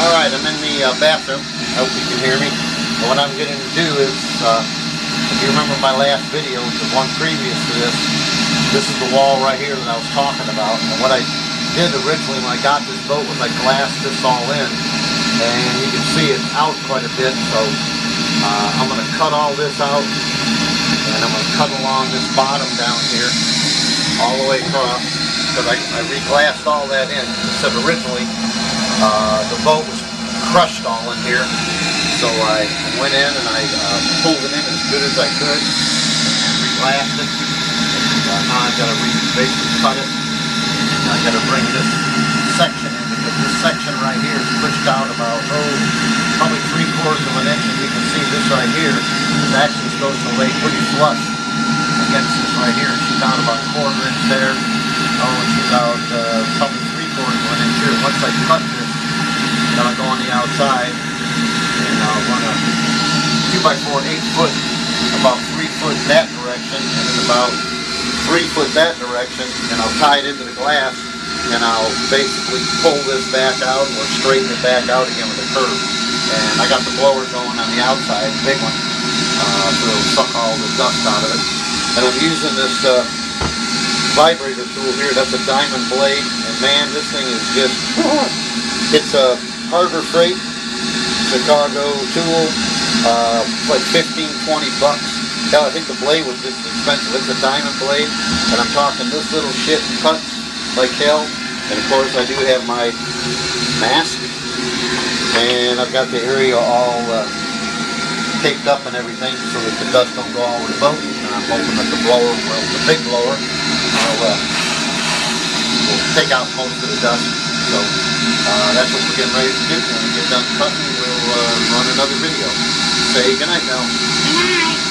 Alright, I'm in the bathroom. I hope you can hear me. But what I'm going to do is, if you remember my last video, the one previous to this is the wall right here that I was talking about. And what I did originally when I got this boat was I glassed this all in. And you can see it's out quite a bit, so I'm going to cut all this out. And I'm going to cut along this bottom down here, all the way across. Because I re-glassed all that in. Except originally, the boat was crushed all in here, so I went in and I pulled it in as good as I could and re-glassed it. Now I've got to basically cut it, and I've got to bring this section in, because this section right here is pushed out about, probably 3/4 of an inch, and you can see this right here is actually supposed to lay pretty flush against this right here. She's out about 1/4 inch there. And she's out probably 3/4 of an inch here. Once I cut this, then I'll go on the outside and I'll run a 2x4 8-foot, about 3 foot that direction, and then about 3 foot that direction, and I'll tie it into the glass, and I'll basically pull this back out or straighten it back out again with a curve. And I got the blower going on the outside, big one, so it'll suck all the dust out of it. And I'm using this vibrator tool here. That's a Diamond blade, and man, this thing is just it's a Harbor Freight Chicago tool, like 15-20 bucks. Hell, I think the blade was just expensive. It's a Diamond blade, and I'm talking this little shit cuts like hell. And of course I do have my mask, and I've got the area all taped up and everything so that the dust don't go all over the boat. And I'm hoping that the blower, well, the big blower, will take out most of the dust. So that's what we're getting ready to do. When we get done cutting, we'll run another video. Say goodnight now. Good night.